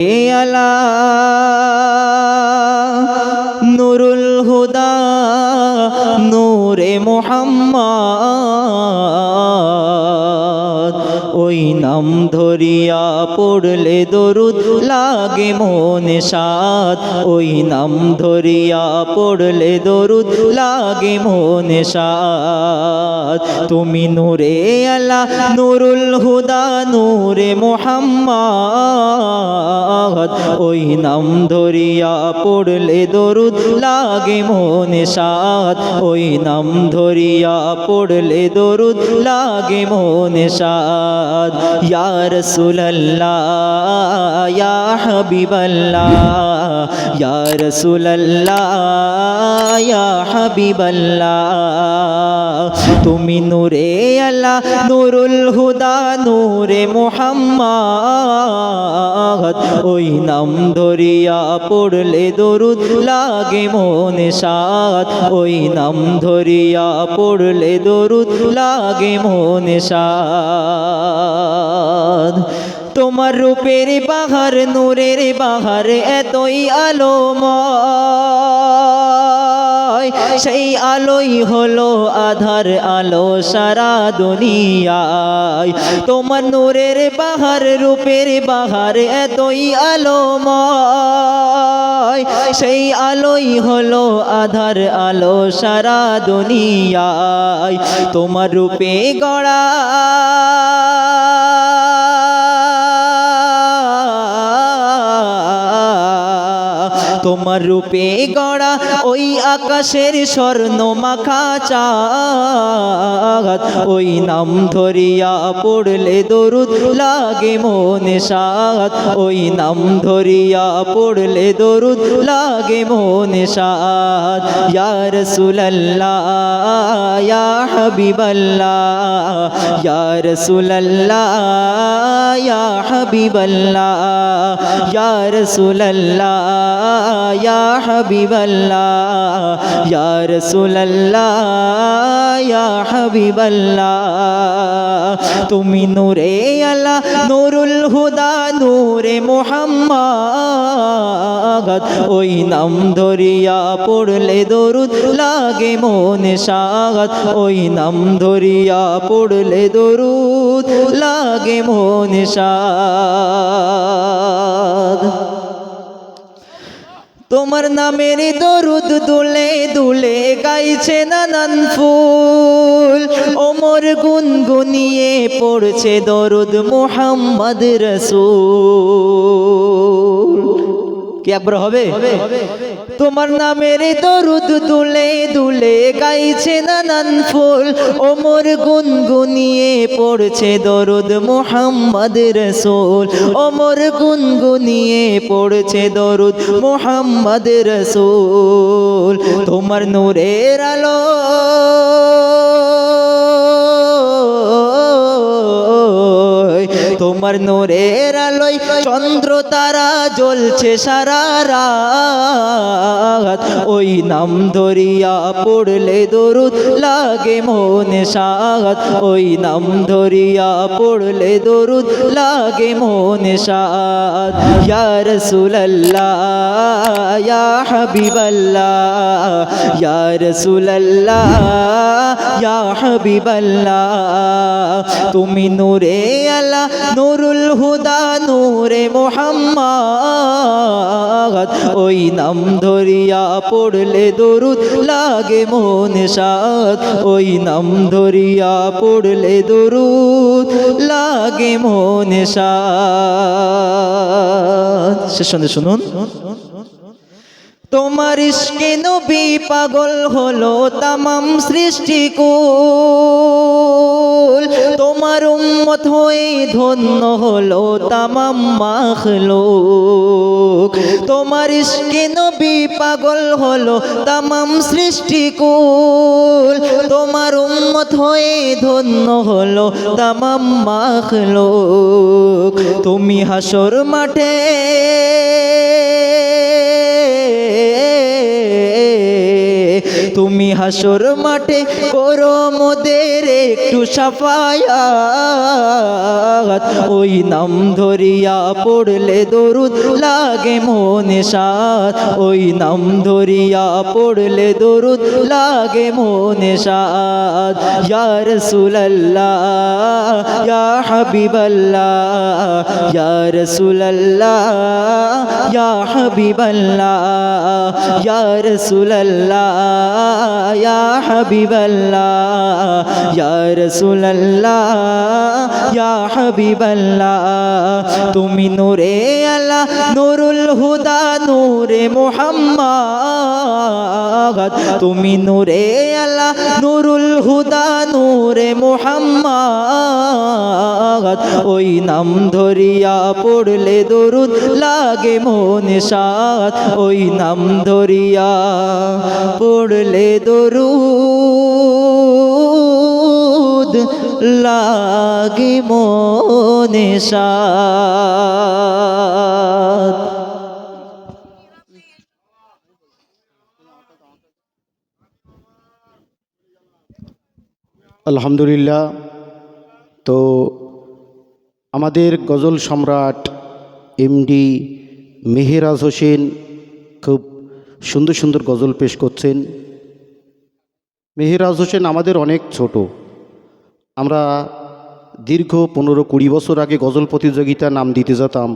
আলা নুরুল হুদা নূরে মুহাম্মদ ওই নাম ধরিয়া পড়লে দরুদ লাগে মনে সাদ ওই নাম ধরিয়া পড়লে দরুদ লাগে মনে সাদ তুমি নূরে আলা নুরুল হুদা নূরে মুহাম্মদ ওই নাম ধরিয়া পড়লে দরুদ লাগে মনে সাদ ওই নাম ধরিয়া পড়লে দরুদ লাগে মনে সাদ ইয়া রাসূলুল্লাহ ইয়া হাবিবাল্লাহ ইয়া রাসূলুল্লাহ ইয়া হাবিবাল্লাহ তুমি নূরে আলা নুরুল হুদা নূরে মুহাম্মদ ওই নাম ধরিয়া পড়লে দরুদ লাগে মনে সাদ ওই নাম ধরিয়া পড়লে দরুদ লাগে মনে সাদ তোমার রূপের বাহার নূরের বাহার এতই আলোময় সেই আলোই হলো আধার আলো সারা দুনিয়ায় তোমার নূরের বাহার রূপের বাহার এতই আলোময় সেই আলোই হলো আধার আলো সারা দুনিয়ায় তোমার রূপে গড়া তোমার রূপে গড়া ওই আকাশের স্বর্ণ মাখা চাঁদ ওই নাম ধরিয়া পড়লে দরুদ লাগে মনে সাদ ওই নাম ধরিয়া পড়লে দরুদ লাগে মনে সাদ ইয়া রাসূলুল্লাহ ইয়া হাবিবাল্লাহ ইয়া রাসূলুল্লাহ ইয়া হাবিবাল্লাহ ইয়া রাসূলুল্লাহ ইয়া হাবিবাল্লাহ ইয়া রাসূলুল্লাহ ইয়া হাবিবাল্লাহ তুমি নূরে আলা নুরুল হুদা নূরে মুহাম্মদ ওই নাম ধরিয়া পড়লে দরুদ লাগে মনে সাদ ওই নাম ধরিয়া পড়লে দরুদ লাগে মনে সাদ তোমার নামের দরুদ দুলে দুলে গাইছে নানান ফুল ওমর গুনগুনিয়ে পড়ছে দরুদ মুহাম্মদ রাসূল কি একবার হবে তোমার নামের দরুদ দুলে দুলে গাইছে নানান ফুল ওমর গুনগুনিয়ে পড়ছে দরুদ মুহাম্মদ রাসূল ওমর গুনগুনিয়ে পড়ছে দরুদ মুহাম্মদ রাসূল তোমার নূরের আলো তোমার নূরের আলোয় চন্দ্র তারা জ্বলছে সারা রাত ওই নাম ধরিয়া পড়লে দরুদ লাগে মনে সাদ ওই নাম ধরিয়া পড়লে দরুদ লাগে মনে সাদ ইয়া রাসূলুল্লাহ ইয়া হাবিবাল্লাহ ইয়া রাসূলুল্লাহ ইয়া হাবিবাল্লাহ তুমি নূরে আলা নুরুল হুদা নূরে মুহাম্মদ ওই নাম ধরিয়া পড়লে দরুদ লাগে মনে সাদ ওই নাম ধরিয়া পড়লে দরুদ লাগে মনে সাদ শেষ সন্ধ্যে শুনুন তোমার ইশকে নবী পাগল হলো তামাম সৃষ্টিকুল তোমার উম্মত হয়ে ধন্য হলো তামাম মাখলুক তোমার ইশকে নবী পাগল হলো তামাম সৃষ্টিকুল তোমার উম্মত হয়ে ধন্য হলো তামাম মাখলুক তুমি হাসর মাঠে তুমি তুমি হাসর মাঠে করো মোদের একটু সাফায়াত ওই নাম ধরিয়া পড়লে দরুদ লাগে মনে সাত ওই নাম ধরিয়া পড়লে দরুদ লাগে মনে সাত ইয়া রাসূলুল্লাহ ইয়া হাবিবাল্লাহ ইয়া রাসূলুল্লাহ ইয়া হাবিবাল্লাহ ইয়া রাসূলুল্লাহ ইয়া হাবিবাল্লাহ ইয়া রাসূলুল্লাহ ইয়া হাবিবাল্লাহ তুমি নূরে আলা নূরুল হুদা নূরে মুহাম্মদ তুমি নূরে আলা নূরুল হুদা নূরে মুহাম্মদ ওই নাম ধরিয়া পড়লে দরুদ লাগে মনে সাত ওই নাম ধরিয়া পড়লে দরুদ লাগে মনে সাত আলহামদুলিল্লাহ। তো আমাদের গজল সম্রাট এমডি মেহেরাজ হোসেন খুব সুন্দর সুন্দর গজল পেশ করছেন। মেহেরাজ হোসেন আমাদের অনেক ছোট, আমরা দীর্ঘ 15-20 বছর আগে গজল প্রতিযোগিতা নাম দিতে যেতাম।